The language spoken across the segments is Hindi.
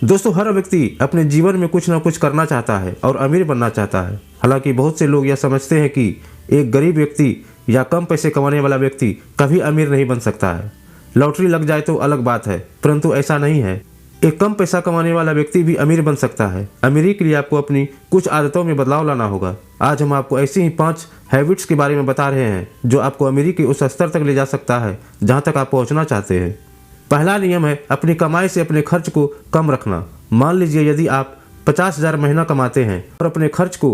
दोस्तों, हर व्यक्ति अपने जीवन में कुछ ना कुछ करना चाहता है और अमीर बनना चाहता है। हालांकि बहुत से लोग यह समझते हैं कि एक गरीब व्यक्ति या कम पैसे कमाने वाला व्यक्ति कभी अमीर नहीं बन सकता है। लॉटरी लग जाए तो अलग बात है, परंतु ऐसा नहीं है। एक कम पैसा कमाने वाला व्यक्ति भी अमीर बन सकता है। अमीरी के लिए आपको अपनी कुछ आदतों में बदलाव लाना होगा। आज हम आपको ऐसी ही 5 हैबिट्स के बारे में बता रहे हैं जो आपको अमीरी के उस स्तर तक ले जा सकता है जहां तक आप पहुंचना चाहते हैं। पहला नियम है अपनी कमाई से अपने खर्च को कम रखना। मान लीजिए यदि आप 50,000 महीना कमाते हैं और अपने खर्च को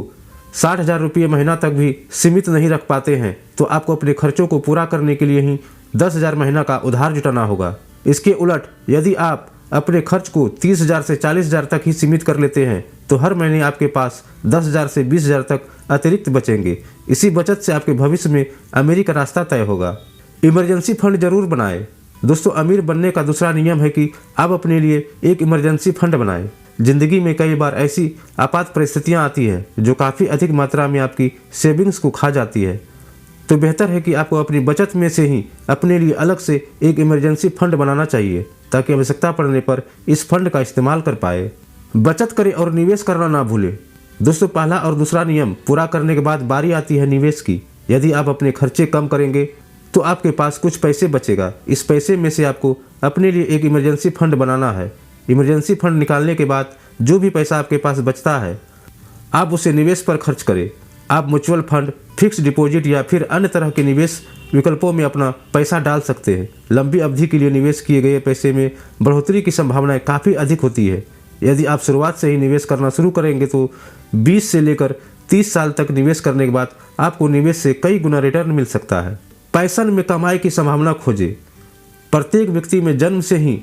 60,000 रुपये महीना तक भी सीमित नहीं रख पाते हैं, तो आपको अपने खर्चों को पूरा करने के लिए ही 10,000 महीना का उधार जुटाना होगा। इसके उलट यदि आप अपने खर्च को 30,000 से 40,000 तक ही सीमित कर लेते हैं, तो हर महीने आपके पास 10,000 से 20,000 तक अतिरिक्त बचेंगे। इसी बचत से आपके भविष्य में अमीरी का रास्ता तय होगा। इमरजेंसी फंड जरूर बनाएं। दोस्तों, अमीर बनने का दूसरा नियम है कि आप अपने लिए एक इमरजेंसी फंड बनाएं। जिंदगी में कई बार ऐसी आपात परिस्थितियां आती हैं जो काफ़ी अधिक मात्रा में आपकी सेविंग्स को खा जाती है। तो बेहतर है कि आपको अपनी बचत में से ही अपने लिए अलग से एक इमरजेंसी फंड बनाना चाहिए, ताकि आवश्यकता पड़ने पर इस फंड का इस्तेमाल कर पाए। बचत करें और निवेश करना ना भूलें। दोस्तों, पहला और दूसरा नियम पूरा करने के बाद बारी आती है निवेश की। यदि आप अपने खर्चे कम करेंगे तो आपके पास कुछ पैसे बचेगा। इस पैसे में से आपको अपने लिए एक इमरजेंसी फंड बनाना है। इमरजेंसी फंड निकालने के बाद जो भी पैसा आपके पास बचता है, आप उसे निवेश पर खर्च करें। आप म्यूचुअल फंड, फिक्स डिपॉजिट या फिर अन्य तरह के निवेश विकल्पों में अपना पैसा डाल सकते हैं। लंबी अवधि के लिए निवेश किए गए पैसे में बढ़ोतरी की संभावनाएं काफ़ी अधिक होती है। यदि आप शुरुआत से ही निवेश करना शुरू करेंगे तो 20 से लेकर 30 साल तक निवेश करने के बाद आपको निवेश से कई गुना रिटर्न मिल सकता है। पैशन में कमाई की संभावना खोजें। प्रत्येक व्यक्ति में जन्म से ही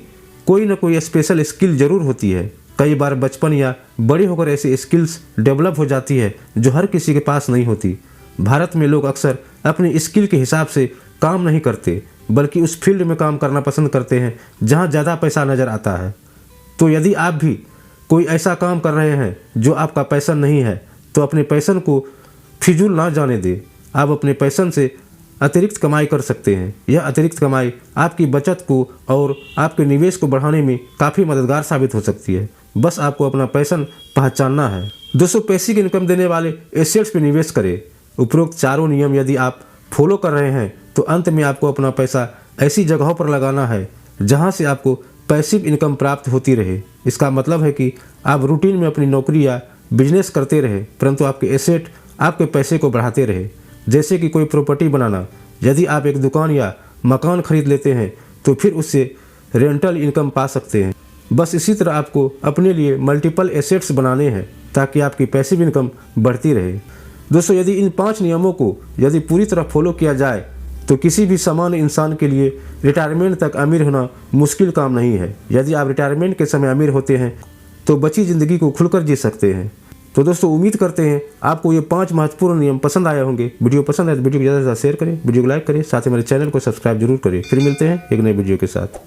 कोई न कोई स्पेशल स्किल जरूर होती है। कई बार बचपन या बड़े होकर ऐसी स्किल्स डेवलप हो जाती है जो हर किसी के पास नहीं होती। भारत में लोग अक्सर अपनी स्किल के हिसाब से काम नहीं करते, बल्कि उस फील्ड में काम करना पसंद करते हैं जहां ज़्यादा पैसा नज़र आता है। तो यदि आप भी कोई ऐसा काम कर रहे हैं जो आपका पैशन नहीं है, तो अपने पैशन को फिजूल ना जाने दें। आप अपने पैशन से अतिरिक्त कमाई कर सकते हैं। यह अतिरिक्त कमाई आपकी बचत को और आपके निवेश को बढ़ाने में काफ़ी मददगार साबित हो सकती है। बस आपको अपना पैशन पहचानना है। दोस्तों, पैसिव इनकम देने वाले एसेट्स पर निवेश करें। उपरोक्त चारों नियम यदि आप फॉलो कर रहे हैं तो अंत में आपको अपना पैसा ऐसी जगहों पर लगाना है जहां से आपको पैसिव इनकम प्राप्त होती रहे। इसका मतलब है कि आप रूटीन में अपनी नौकरी या बिजनेस करते रहे, परंतु आपके एसेट आपके पैसे को बढ़ाते रहे। जैसे कि कोई प्रॉपर्टी बनाना। यदि आप एक दुकान या मकान खरीद लेते हैं तो फिर उससे रेंटल इनकम पा सकते हैं। बस इसी तरह आपको अपने लिए मल्टीपल एसेट्स बनाने हैं ताकि आपकी पैसिव इनकम बढ़ती रहे। दोस्तों, यदि इन 5 नियमों को यदि पूरी तरह फॉलो किया जाए तो किसी भी सामान्य इंसान के लिए रिटायरमेंट तक अमीर होना मुश्किल काम नहीं है। यदि आप रिटायरमेंट के समय अमीर होते हैं तो बची ज़िंदगी को खुलकर जी सकते हैं। तो दोस्तों, उम्मीद करते हैं आपको ये 5 महत्वपूर्ण नियम पसंद आए होंगे। वीडियो पसंद आए तो वीडियो को ज़्यादा से ज़्यादा शेयर करें, वीडियो को लाइक करें, साथ ही मेरे चैनल को सब्सक्राइब जरूर करें। फिर मिलते हैं एक नए वीडियो के साथ।